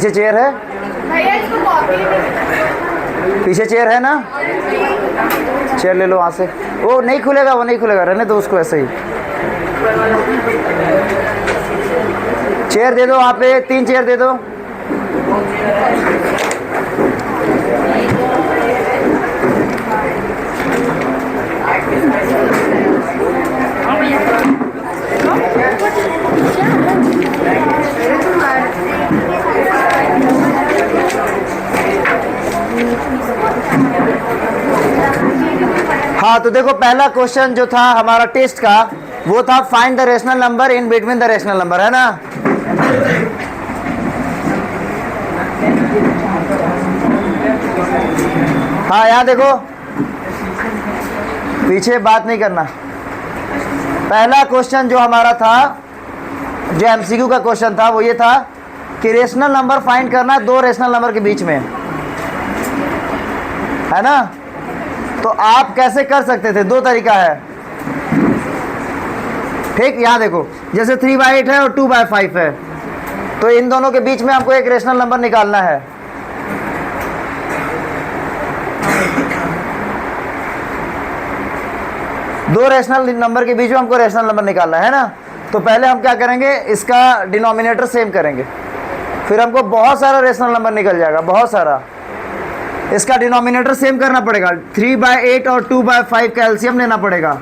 पीछे चेयर है, पीछे चेयर है ना, चेयर ले लो वहाँ से। वो नहीं खुलेगा, वो नहीं खुलेगा, रहने दो उसको ऐसे ही। चेयर दे दो वहाँ पे, 3 चेयर दे दो। हाँ तो देखो पहला क्वेश्चन जो था हमारा टेस्ट का वो था find the rational number in between the rational number, है ना। हाँ यहाँ देखो, पीछे बात नहीं करना। पहला क्वेश्चन जो हमारा था, जो एमसीक्यू का क्वेश्चन था, वो ये था कि रेशनल नंबर फाइंड करना है 2 रेशनल नंबर के बीच में, है ना। तो आप कैसे कर सकते थे, 2 तरीका है, ठीक। यहाँ देखो जैसे 3/8 है और 2/5 है, तो इन दोनों के बीच में हमको एक रेशनल नंबर निकालना है। दो रेशनल नंबर के बीच में हमको रेशनल नंबर निकालना है ना। तो पहले हम क्या करेंगे, इसका डिनोमिनेटर सेम करेंगे, फिर हमको बहुत सारा रेशनल नंबर निकल जाएगा, बहुत सारा। इसका डिनोमिनेटर सेम करना पड़ेगा, 3/8 और 2/5 का एलसीएम लेना पड़ेगा,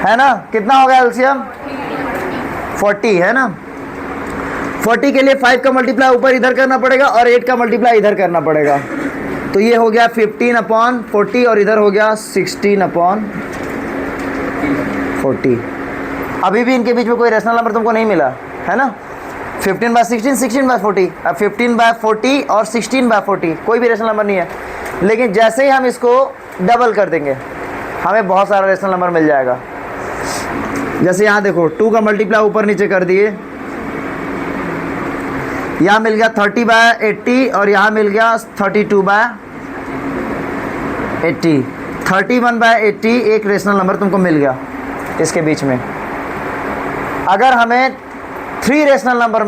है ना। कितना होगा एलसीएम, 40, है ना। 40 के लिए 5 का मल्टीप्लाई ऊपर इधर करना पड़ेगा और 8 का मल्टीप्लाई इधर करना पड़ेगा। तो ये हो गया 15/40 और इधर हो गया 16/40। अभी भी इनके बीच में कोई रेशनल नंबर तुमको नहीं मिला, है ना। 15/16, 16/40, अब 15/40 और 16/40 कोई भी रेशनल नंबर नहीं है। लेकिन जैसे ही हम इसको डबल कर देंगे हमें बहुत सारा रेशनल नंबर मिल जाएगा। जैसे यहाँ देखो 2 का मल्टीप्लाई ऊपर नीचे कर दिए, यहाँ मिल गया 30/80 और यहाँ मिल गया 32/80। 31/80 एक रेशनल नंबर तुमको मिल गया इसके बीच में। अगर हमें 3 रेशनल नंबर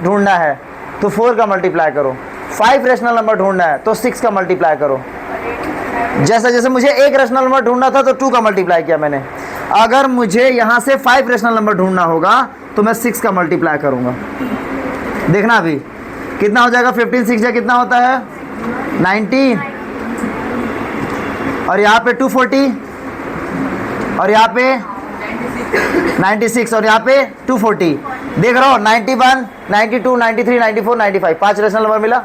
ढूंढना है तो 4 का मल्टीप्लाई करो, 5 रेशनल नंबर ढूंढना है तो 6 का मल्टीप्लाई करो। जैसे जैसे मुझे एक रेशनल नंबर ढूंढना था तो 2 का मल्टीप्लाई किया मैंने। अगर मुझे यहाँ से 5 रेशनल नंबर ढूंढना होगा तो मैं 6 का मल्टीप्लाई करूँगा। देखना अभी कितना हो जाएगा, 15 6 कितना होता है 90, और यहाँ पे 240, और यहाँ पे 96, और यहाँ पे 240। देख रहे हो 91, 92, 93, 94, 95, 5 रेशनल नंबर मिला।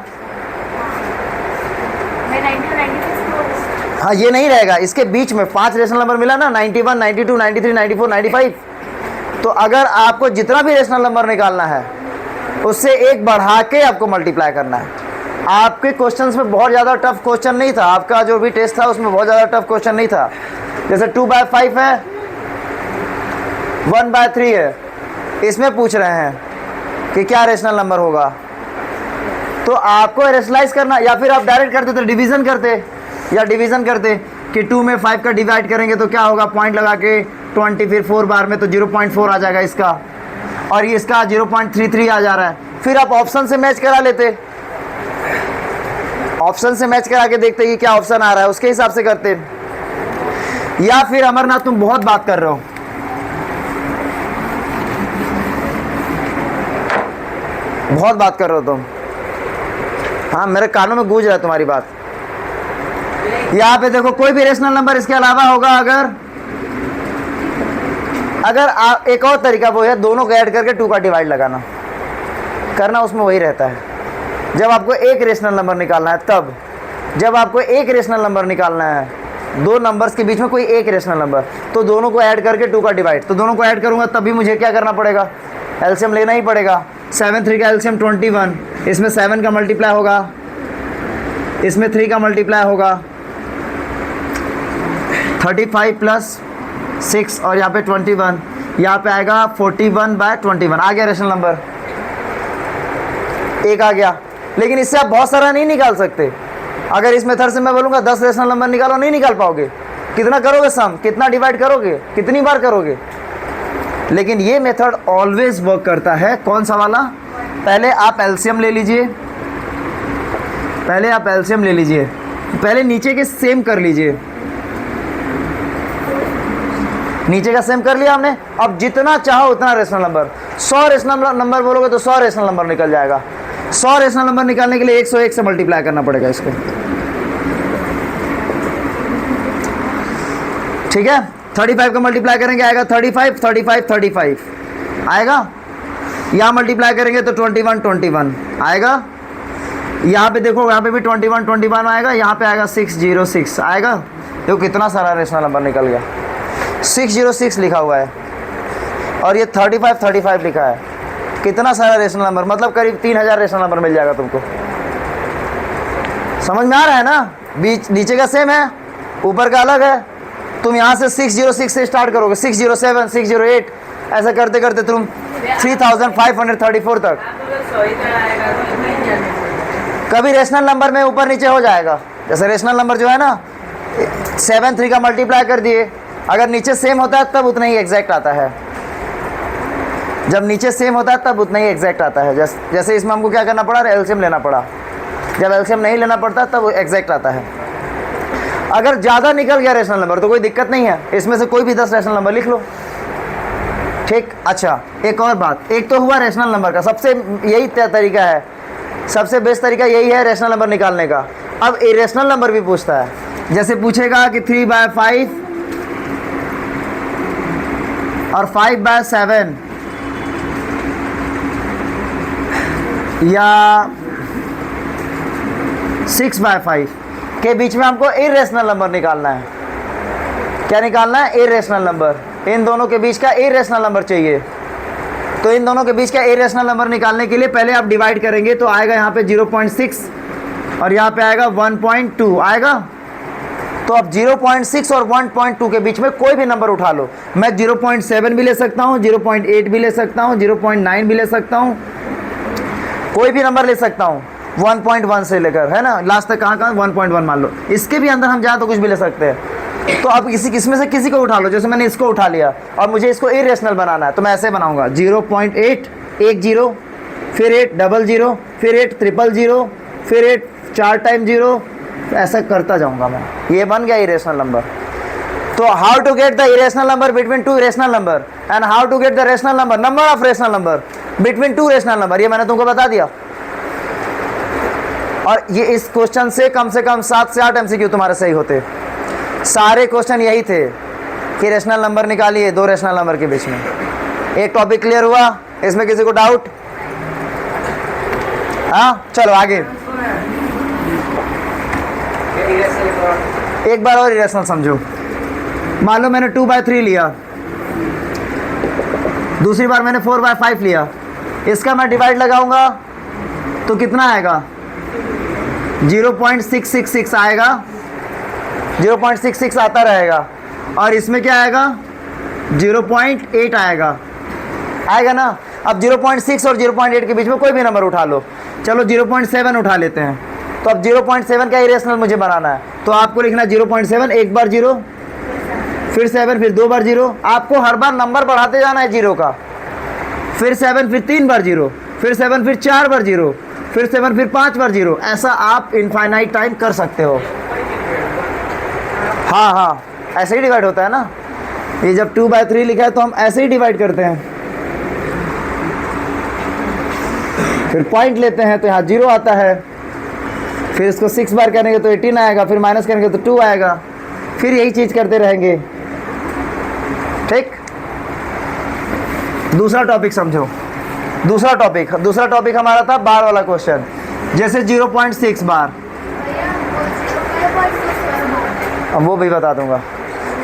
हाँ ये नहीं रहेगा, इसके बीच में 5 रेशनल नंबर मिला ना, 91, 92, 93, 94, 95। तो अगर आपको जितना भी रेशनल नंबर निकालना है उससे एक बढ़ा के आपको मल्टीप्लाई करना है। आपके क्वेश्चंस में बहुत ज़्यादा टफ क्वेश्चन नहीं था, आपका जो भी टेस्ट था उसमें बहुत ज़्यादा टफ क्वेश्चन नहीं था। जैसे 2/5 है, 1/3 है, इसमें पूछ रहे हैं कि क्या रेशनल नंबर होगा। तो आपको रेशनलाइज करना, या फिर आप डायरेक्ट करते तो डिवीज़न करते, या डिवीज़न करते कि 2 में 5 का डिवाइड करेंगे तो क्या होगा, पॉइंट लगा के 20, फिर 4 बार में तो 0.4 आ जाएगा इसका, और ये इसका 0.33 आ जा रहा है। फिर आप ऑप्शन से मैच करा लेते, ऑप्शन से मैच करा के देखते कि क्या ऑप्शन आ रहा है, उसके हिसाब से करते। या फिर अमरनाथ तुम बहुत बात कर रहे हो, बहुत बात कर रहे हो तुम। हाँ मेरे कानों में गूंज रहा है तुम्हारी बात। यहाँ पे देखो कोई भी रेशनल नंबर इसके अलावा होगा, अगर एक और तरीका वो है दोनों को ऐड करके 2 का डिवाइड लगाना करना, उसमें वही रहता है। जब आपको एक रेशनल नंबर निकालना है तब, जब आपको एक रेशनल नंबर निकालना है, 2 नंबर्स के बीच में कोई एक रेशनल नंबर, तो दोनों को ऐड करके 2 का डिवाइड। तो दोनों को ऐड करूँगा तब भी मुझे क्या करना पड़ेगा, एलसीएम लेना ही पड़ेगा। 7 3 का एलसीएम 21, इसमें 7 का मल्टीप्लाई होगा, इसमें 3 का मल्टीप्लाई होगा, 35 + 6 और यहाँ पे 21, यहाँ पे आएगा 41/21। आ गया रेशनल नंबर, एक आ गया। लेकिन इससे आप बहुत सारा नहीं निकाल सकते। अगर इस मेथड से मैं बोलूँगा 10 रेशनल नंबर निकालो, नहीं निकाल पाओगे। कितना करोगे सम, कितना डिवाइड करोगे, कितनी बार करोगे। लेकिन ये मेथड ऑलवेज वर्क करता है, कौन सा वाला, पहले आप एलसीएम ले लीजिए, पहले आप एलसीएम ले लीजिए, पहले नीचे के सेम कर लीजिए। नीचे का सेम कर लिया हमने। अब जितना चाहो उतना रेशनल नंबर, 100 रेशनल नंबर बोलोगे तो 100 रेशनल नंबर निकल जाएगा। 100 रेशनल नंबर निकालने के लिए 101 से मल्टीप्लाई करना पड़ेगा इसको, ठीक है। 35 का मल्टीप्लाई करेंगे आएगा 35, 35, 35 आएगा। यहाँ मल्टीप्लाई करेंगे तो 21, 21 आएगा। यहाँ पे देखो, यहाँ पे भी 21, 21 आएगा। यहाँ पे आएगा 606 आएगा। देखो कितना सारा रेशनल नंबर निकल गया। 606 लिखा हुआ है और ये 35, 35 लिखा है। कितना सारा रेशनल नंबर, मतलब करीब 3000 रेशनल नंबर मिल जाएगा तुमको। समझ में आ रहा है ना? बीच नीचे का सेम है, ऊपर का अलग है। तुम यहाँ से 606 से स्टार्ट करोगे, 607, 608 ऐसा करते करते तुम 3534 तक। कभी रेशनल नंबर में ऊपर नीचे हो जाएगा। जैसे रेशनल नंबर जो है ना 7 3 का मल्टीप्लाई कर दिए, अगर नीचे सेम होता है तब उतना ही एग्जैक्ट आता है। जब नीचे सेम होता है तब उतना ही एग्जैक्ट आता है। जैसे इसमें हमको क्या करना पड़ा, एलसीएम लेना पड़ा। जब एलसीएम नहीं लेना पड़ता तब एग्जैक्ट आता है। अगर ज़्यादा निकल गया रेशनल नंबर तो कोई दिक्कत नहीं है, इसमें से कोई भी 10 रेशनल नंबर लिख लो, ठीक। अच्छा, एक और बात, एक तो हुआ रेशनल नंबर का, सबसे यही तरीका है, सबसे बेस्ट तरीका यही है रेशनल नंबर निकालने का। अब इरेशनल नंबर भी पूछता है। जैसे पूछेगा कि 3/5 और 5/7 या 6/5 के बीच में हमको इरेशनल नंबर निकालना है। क्या निकालना है? Irrational number. इन दोनों के बीच का इरेशनल नंबर चाहिए। तो इन दोनों के बीच का इरेशनल नंबर निकालने के लिए पहले आप डिवाइड करेंगे तो आएगा यहाँ पे 0.6 और यहाँ पे आएगा 1.2 आएगा। तो अब 0.6 और 1.2 के बीच में कोई भी नंबर उठा लो। मैं 0.7 भी ले सकता हूँ, 0.8 भी ले सकता हूँ, 0.9 भी ले सकता हूँ, कोई भी नंबर ले सकता हूँ 1.1 से लेकर, है ना, लास्ट तक कहाँ 1.1 मान लो। इसके भी अंदर हम जाए तो कुछ भी ले सकते हैं। तो अब इसमें से किसी को उठा लो। जैसे मैंने इसको उठा लिया और मुझे इसको इरेशनल बनाना है तो मैं ऐसे बनाऊंगा 0.8 1 0, फिर 8 00, फिर 8 000, फिर 8 4 टाइम 0, ऐसा करता जाऊंगा मैं। ये बन गया इरेशनल नंबर। तो how to get the irrational number between two rational number and how to get the rational number, number of rational number between two rational number, ये मैंने तुमको बता दिया। और ये इस क्वेश्चन से कम 7 से 8 MCQ तुम्हारे सही होते। सारे क्वेश्चन यही थे कि रेशनल नंबर निकालिए 2 रेशनल नंबर के बीच में। एक टॉपिक क्लियर हुआ? इसमें किसी को डाउट? हाँ, चलो आगे। एक बार और इरेशनल समझो। मान लो मैंने 2/3 लिया, दूसरी बार मैंने 4/5 लिया। इसका मैं डिवाइड लगाऊंगा तो कितना आएगा? 0.666 आएगा, 0.66 आता रहेगा। और इसमें क्या आएगा? 0.8 आएगा, आएगा ना। अब 0.6 और 0.8 के बीच में कोई भी नंबर उठा लो। चलो 0.7 उठा लेते हैं। तो अब 0.7 का इरेशनल मुझे बनाना है तो आपको लिखना 0.7, एक बार 0, फिर 7, फिर 2 बार 0। आपको हर बार नंबर बढ़ाते जाना है 0 का। फिर 7, फिर 3 बार 0, फिर 7, फिर 4 बार 0, फिर 7, फिर 5 बार 0। ऐसा आप इनफाइनाइट टाइम कर सकते हो। हाँ हाँ, ऐसे ही डिवाइड होता है ना। ये जब 2/3 लिखा है तो हम ऐसे ही डिवाइड करते हैं। फिर पॉइंट लेते हैं तो यहाँ 0 आता है, फिर इसको 6 बार करेंगे तो 18 आएगा, फिर माइनस करेंगे तो 2 आएगा, फिर यही चीज़ करते रहेंगे, ठीक। दूसरा टॉपिक समझो। दूसरा टॉपिक हमारा था बार वाला क्वेश्चन। जैसे 0.6 बार, अब वो भी बता दूंगा।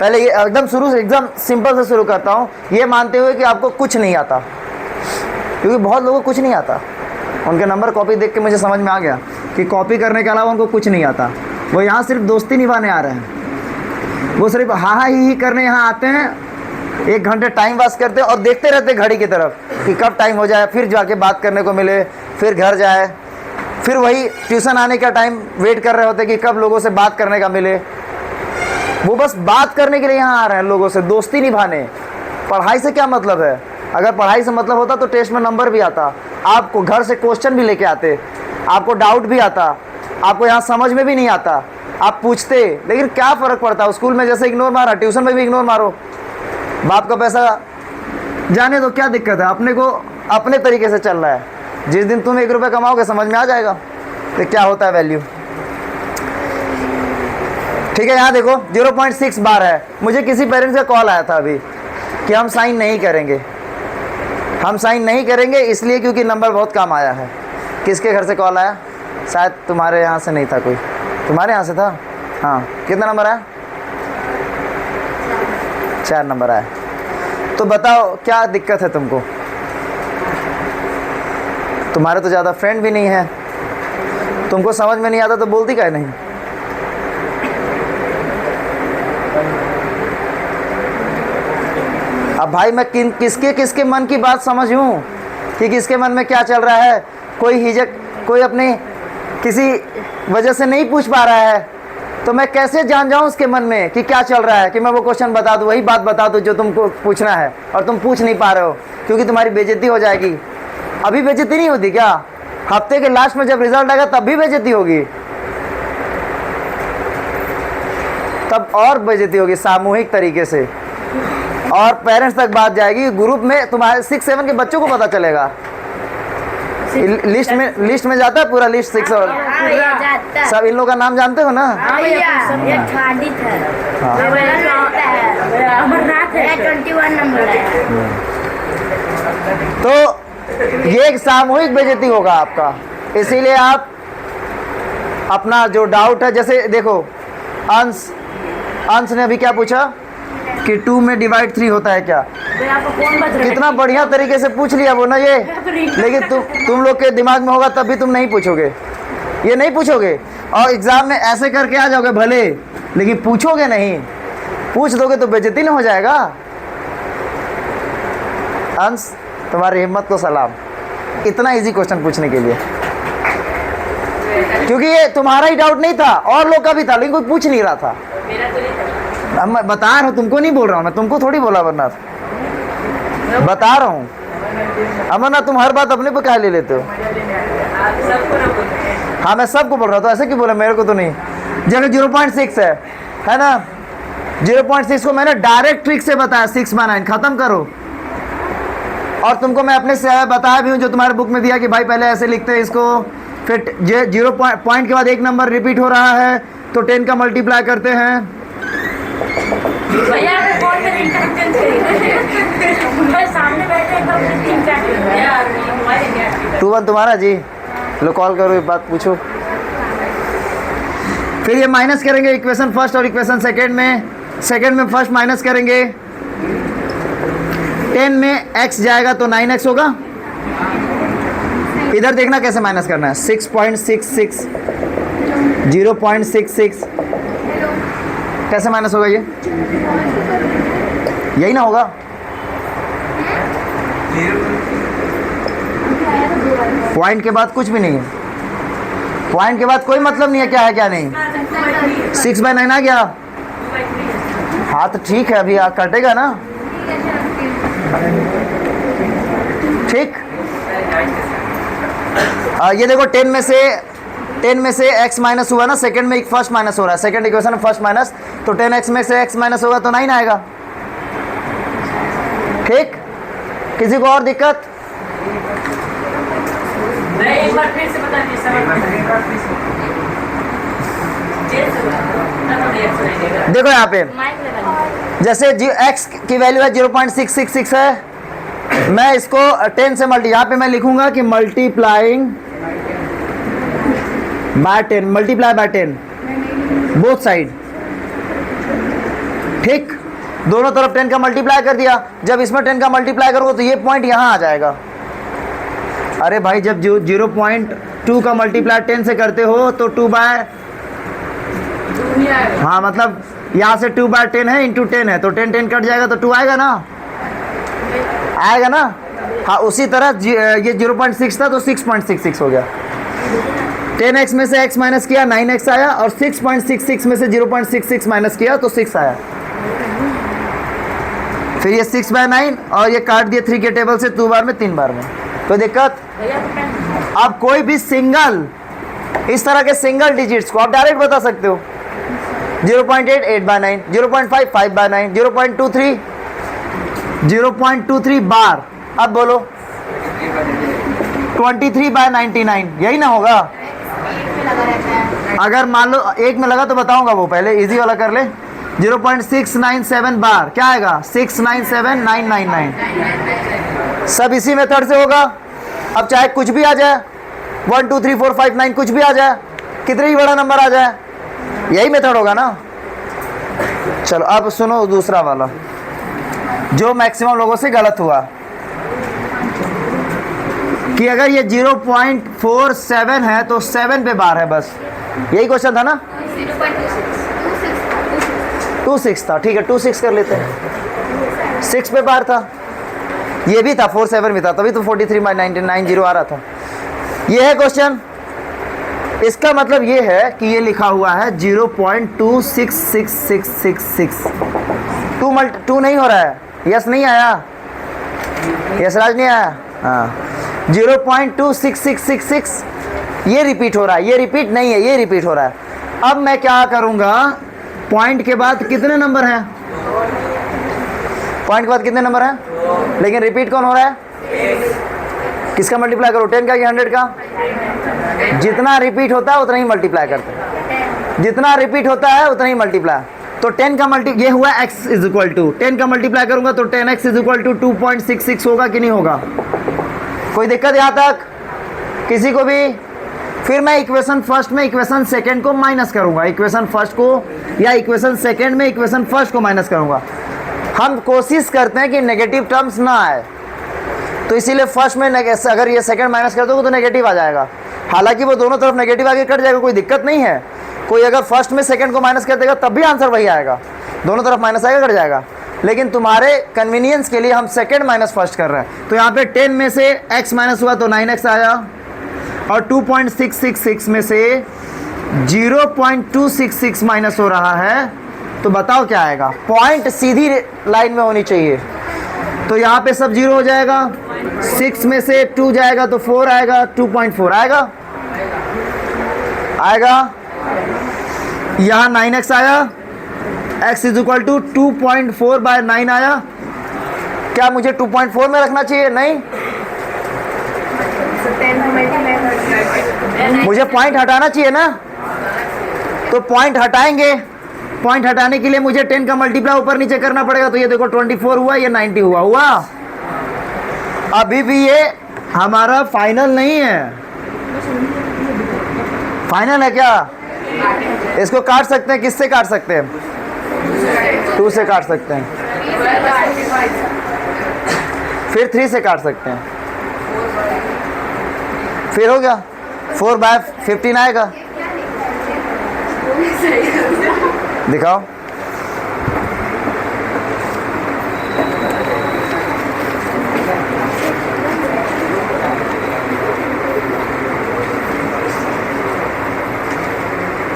पहले ये एकदम शुरू से, एकदम सिंपल से शुरू करता हूँ, ये मानते हुए कि आपको कुछ नहीं आता, क्योंकि बहुत लोगों को कुछ नहीं आता। उनके नंबर कॉपी देख के मुझे समझ में आ गया कि कॉपी करने के अलावा उनको कुछ नहीं आता। वो यहाँ सिर्फ दोस्ती निभाने आ रहे हैं, वो सिर्फ हाँ हाँ ही करने यहाँ आते हैं, 1 घंटे टाइम पास करते और देखते रहते घड़ी की तरफ कि कब टाइम हो जाए, फिर जाके बात करने को मिले, फिर घर जाए, फिर वही ट्यूशन आने का टाइम वेट कर रहे होते कि कब लोगों से बात करने का मिले। वो बस बात करने के लिए यहाँ आ रहे हैं लोगों से, दोस्ती निभाने। पढ़ाई से क्या मतलब है? अगर पढ़ाई से मतलब होता तो टेस्ट में नंबर भी आता, आपको घर से क्वेश्चन भी लेके आते, आपको डाउट भी आता, आपको यहाँ समझ में भी नहीं आता, आप पूछते। लेकिन क्या फ़र्क पड़ता है, स्कूल में जैसे इग्नोर मारा, ट्यूशन में भी इग्नोर मारो, बाप का पैसा जाने दो, क्या दिक्कत है। अपने को अपने तरीके से चल रहा है। जिस दिन तुम 1 रुपये कमाओगे समझ में आ जाएगा कि क्या होता है वैल्यू। ठीक है, यहाँ देखो 0.6 बार है। मुझे किसी पेरेंट्स का कॉल आया था अभी कि हम साइन नहीं करेंगे, हम साइन नहीं करेंगे इसलिए क्योंकि नंबर बहुत कम आया है। किसके घर से कॉल आया? शायद तुम्हारे यहाँ से नहीं था, कोई तुम्हारे यहाँ से था। हाँ, कितना नंबर आया? 4 नंबर आया। तो बताओ क्या दिक्कत है तुमको? तुम्हारे तो ज़्यादा फ्रेंड भी नहीं है, तुमको समझ में नहीं आता तो बोलती काहे नहीं? अब भाई मैं किसके मन की बात समझूं कि किसके मन में क्या चल रहा है। कोई हिचक, कोई अपने किसी वजह से नहीं पूछ पा रहा है, तो मैं कैसे जान जाऊं उसके मन में कि क्या चल रहा है, कि मैं वो क्वेश्चन बता दूं, वही बात बता दूं जो तुमको पूछना है, और तुम पूछ नहीं पा रहे हो क्योंकि तुम्हारी बेइज्जती हो जाएगी। अभी बेइज्जती नहीं होती क्या? हफ्ते के लास्ट में जब रिजल्ट आएगा तब भी बेइज्जती होगी, तब और बेइज्जती होगी सामूहिक तरीके से, और पेरेंट्स तक बात जाएगी, ग्रुप में तुम्हारे 6-7 के बच्चों को पता चलेगा। लिस्ट में जाता है पूरा लिस्ट 6 और सब इन लोगों का नाम जानते हो ना? तो ये एक सामूहिक बेइज्जती होगा आपका। इसीलिए आप अपना जो डाउट है, जैसे देखो अंश ने अभी क्या पूछा कि 2 में डिवाइड 3 होता है क्या? कितना बढ़िया तरीके से पूछ लिया वो ना ये। लेकिन तुम लोग के दिमाग में होगा तब भी तुम नहीं पूछोगे, ये नहीं पूछोगे, और एग्जाम में ऐसे करके आ जाओगे भले, लेकिन पूछोगे नहीं। पूछ दोगे तो बेइज्जती नहीं हो जाएगा? अंश, तुम्हारी हिम्मत को सलाम, इतना इजी क्वेश्चन पूछने के लिए, क्योंकि ये तुम्हारा ही डाउट नहीं था, और लोग का भी था, लेकिन कोई पूछ नहीं रहा था। मैं बता रहा हूँ, तुमको नहीं बोल रहा हूँ, मैं तुमको थोड़ी बोला, वरना बता रहा हूँ। अमरनाथ, तुम हर बात अपने पे क्या ले लेते हो? हाँ, मैं सबको बोल रहा था, ऐसे क्यों बोला? मेरे को तो नहीं। जगह 0.6 है ना? 0.6 को मैंने डायरेक्ट ट्रिक से बताया, 6 by 9 खत्म करो। और तुमको मैं अपने से बताया भी हूँ, जो तुम्हारे बुक में दिया कि भाई पहले ऐसे लिखते हैं इसको, फिर 0 पॉइंट के बाद 1 नंबर रिपीट हो रहा है तो 10 का मल्टीप्लाई करते हैं। टू 1 तुम्हारा जी, लो कॉल करो, एक बात पूछो। फिर ये माइनस करेंगे इक्वेशन फर्स्ट और इक्वेशन सेकेंड में फर्स्ट माइनस करेंगे। 10 में x जाएगा तो 9x होगा। इधर देखना कैसे माइनस करना है। 6.66 0.66 कैसे माइनस होगा? ये यही ना होगा? पॉइंट के बाद कुछ भी नहीं है, पॉइंट के बाद कोई मतलब नहीं है क्या है क्या नहीं। 6 by 9 आ गया। हाँ तो ठीक है, अभी कटेगा ना, ठीक। ये देखो 10 में से x माइनस हुआ ना, सेकंड में एक फर्स्ट माइनस हो रहा है, सेकंड इक्वेशन में फर्स्ट माइनस, तो 10x में से x माइनस होगा तो 9 आएगा, ठीक। किसी को और दिक्कत? एक बार फिर से बता दीजिए। देखो यहाँ पे जैसे x की वैल्यू है 0.666 है, मैं इसको 10 से यहाँ पे मैं लिखूंगा कि मल्टीप्लाई बाय 10 बोथ साइड, ठीक। दोनों तरफ 10 का मल्टीप्लाई कर दिया। जब इसमें 10 का मल्टीप्लाई करोगे तो ये पॉइंट यहाँ आ जाएगा। अरे भाई, जब 0.2 का मल्टीप्लाई 10 से करते हो तो 2 बाय, हाँ मतलब यहाँ से 2 बाय 10 है इंटू 10 है तो 10 कट जाएगा तो 2 आएगा ना, आएगा ना। हाँ, उसी तरह ये 0.6 था तो 6.66 हो गया। 10x में से x माइनस किया 9x आया, और 6.66 में से 0.66 माइनस किया तो 6 आया। फिर ये 6/9 और ये काट दिए 3 के टेबल से 2 बार में 3 बार में, कोई दिक्कत? भैया तो पेन आप कोई भी सिंगल इस तरह के सिंगल डिजिट्स को आप डायरेक्ट बता सकते हो। 0.8 8/9, 0.5 5/9, 0.23 0.23 बार। अब बोलो 23/99, यही ना होगा? अगर मान लो एक में लगा तो बताऊंगा, वो पहले इजी वाला कर ले। 0.697 बार क्या आएगा? 697,999। सब इसी मेथड से होगा। अब चाहे कुछ भी आ जाए, 1 2 3 4 5 9 कुछ भी आ जाए, कितने ही बड़ा नंबर आ जाए, यही मेथड होगा ना। चलो अब सुनो दूसरा वाला जो मैक्सिमम लोगों से गलत हुआ, कि अगर ये 0.47 है तो 7 पे बार है, बस यही क्वेश्चन था ना। 26 था, ठीक है 26 कर लेते हैं, 6 पे बार था, ये भी था 47 भी था, तभी तो 43/99 आ रहा था। ये है क्वेश्चन। इसका मतलब ये है कि ये लिखा हुआ है 0.266666। 2 नहीं हो रहा है, यस नहीं आया, यस राज नहीं आया, हाँ 0.26666 ये रिपीट हो रहा है, ये रिपीट नहीं है, ये रिपीट हो रहा है। अब मैं क्या करूंगा, पॉइंट के बाद कितने नंबर हैं? पॉइंट के बाद कितने नंबर हैं? लेकिन रिपीट कौन हो रहा है? किसका मल्टीप्लाई करो, 10 का कि 100 का? जितना रिपीट होता है उतना ही मल्टीप्लाई करते हैं, जितना रिपीट होता है उतना ही मल्टीप्लाई। तो 10 का मल्टी ये हुआ x इज इक्वल टू 10 का मल्टीप्लाई करूंगा तो 10x इज इक्वल टू 2.66 होगा कि नहीं होगा? कोई दिक्कत यहाँ तक किसी को भी? फिर मैं इक्वेशन फर्स्ट में इक्वेशन सेकंड को माइनस करूंगा, इक्वेशन फर्स्ट को या इक्वेशन सेकंड में इक्वेशन फर्स्ट को माइनस करूंगा। हम कोशिश करते हैं कि नेगेटिव टर्म्स ना आए, तो इसीलिए फर्स्ट में अगर ये सेकंड माइनस कर दोगे तो नेगेटिव आ जाएगा। हालांकि वो दोनों तरफ नेगेटिव आगे कट जाएगा, कोई दिक्कत नहीं है। कोई अगर फर्स्ट में सेकंड को माइनस कर देगा तब भी आंसर वही आएगा, दोनों तरफ माइनस आएगा, कट जाएगा। लेकिन तुम्हारे कन्वीनियंस के लिए हम सेकंड माइनस फर्स्ट कर रहे हैं। तो यहाँ पे 10 में से x माइनस हुआ तो 9x आया, और 2.666 में से 0.266 माइनस हो रहा है, तो बताओ क्या आएगा? पॉइंट सीधी लाइन में होनी चाहिए, तो यहाँ पे सब 0 हो जाएगा। 6 में से 2 जाएगा तो 4 आएगा, 2.4 आएगा, यहाँ 9x आया, x इज इक्वल टू 2.4/9 आया। क्या मुझे 2.4 में रखना चाहिए? नहीं, मुझे पॉइंट हटाना चाहिए ना, तो पॉइंट हटाएंगे। पॉइंट हटाने के लिए मुझे 10 का मल्टीप्लाई ऊपर नीचे करना पड़ेगा, तो ये देखो 24 हुआ, ये 90 हुआ। अभी भी ये हमारा फाइनल नहीं है, फाइनल है क्या? इसको काट सकते हैं, किससे काट सकते हैं? 2 से काट सकते हैं, फिर 3 से काट सकते हैं, फिर हो गया 4/15 आएगा। दिखाओ,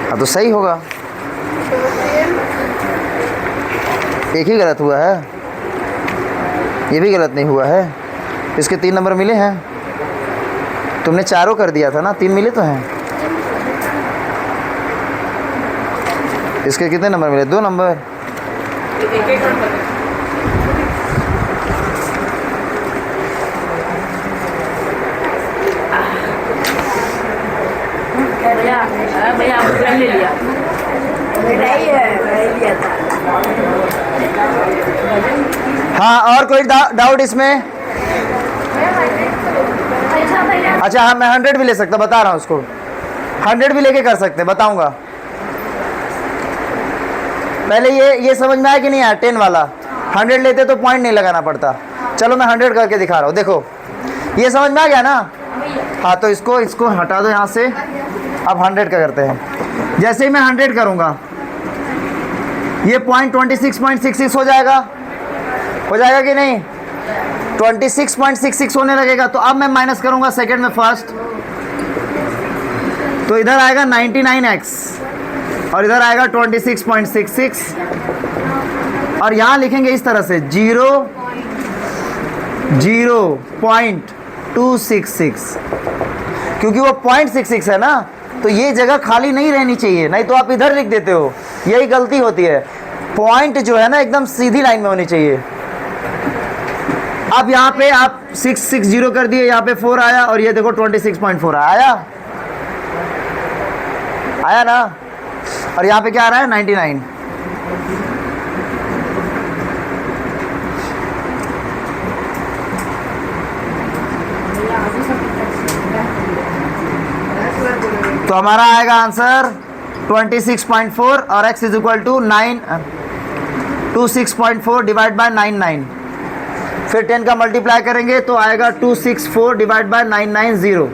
हाँ तो सही होगा। एक ही गलत हुआ है, ये भी गलत नहीं हुआ है। इसके 3 नंबर मिले हैं, तुमने चारों कर दिया था ना, 3 मिले तो हैं। इसके कितने नंबर मिले? 2 नंबर। भैया ले लिया हाँ, और कोई डाउट इसमें? अच्छा हाँ, मैं 100 भी ले सकता, बता रहा हूँ उसको, 100 भी लेके कर सकते, बताऊंगा। पहले ये समझ में आया कि नहीं आया? 10 वाला 100 लेते तो पॉइंट नहीं लगाना पड़ता। चलो मैं 100 करके दिखा रहा हूँ, देखो ये समझ में आ गया ना? हाँ, तो इसको हटा दो यहाँ से। अब 100 का करते हैं। जैसे ही मैं 100 करूँगा ये पॉइंट 26.66 हो जाएगा कि नहीं? 26.66 होने लगेगा। तो अब मैं माइनस करूँगा सेकेंड में फर्स्ट, तो इधर आएगा 99x और इधर आएगा 26.66। और यहाँ लिखेंगे इस तरह से 0.266, क्योंकि वो 0.66 है ना, तो ये जगह खाली नहीं रहनी चाहिए, नहीं तो आप इधर लिख देते हो, यही गलती होती है। पॉइंट जो है ना एकदम सीधी लाइन में होनी चाहिए। अब यहाँ पे आप 660 कर दिए, यहाँ पे 4 आया, और ये देखो 26.4 आया आया ना, और यहाँ पे क्या आ रहा है 99। तो हमारा आएगा आंसर 26.4 और x is equal to 26.4 divide by 99। फिर 10 का मल्टीप्लाई करेंगे तो आएगा 264 डिवाइड बाय 990।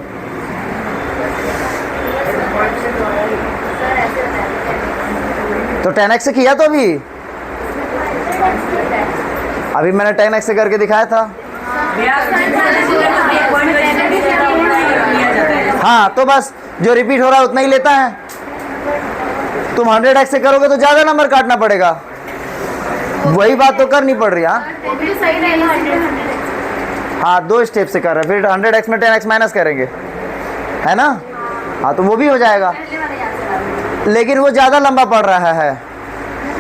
तो 10x से किया तो अभी मैंने 10x से करके दिखाया था। हाँ, तो बस जो रिपीट हो रहा है उतना ही लेता है। तुम 100x से करोगे तो ज़्यादा नंबर काटना पड़ेगा, वही बात तो करनी पड़ रही है। हाँ, 2 स्टेप से कर रहे हैं, फिर 100x में 10x माइनस करेंगे, है ना। हाँ, तो वो भी हो जाएगा, लेकिन वो ज़्यादा लंबा पड़ रहा है।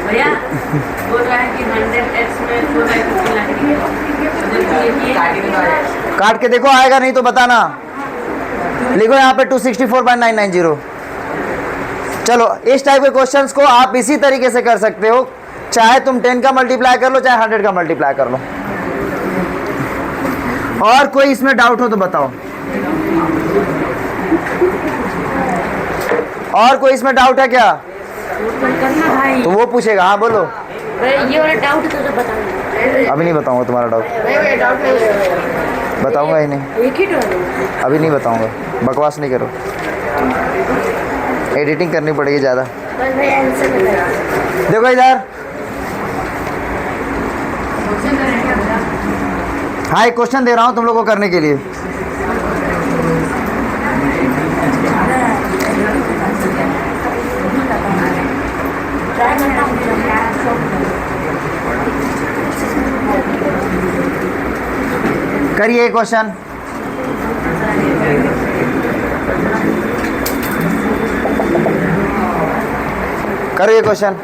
भैया बोल रहा है कि 100x में 4 काट के देखो, आएगा नहीं तो बताना। लिखो यहाँ पे 264/990। चलो, इस टाइप के क्वेश्चंस को आप इसी तरीके से कर सकते हो, चाहे तुम 10 का मल्टीप्लाई कर लो, चाहे 100 का मल्टीप्लाई कर लो। और कोई इसमें डाउट हो तो बताओ। और कोई इसमें डाउट है क्या? तो वो पूछेगा। हाँ बोलो। ये वाला डाउट तो बताओ। अभी नहीं बताऊंगा तुम्हारा डाउट, बताऊंगा ही नहीं, एक ही डाउट अभी नहीं बताऊंगा। बकवास नहीं करो, एडिटिंग करनी पड़ेगी ज़्यादा। देखो इधर, हाँ एक क्वेश्चन दे रहा हूँ तुम लोग को करने के लिए। करिए क्वेश्चन। करिए क्वेश्चन।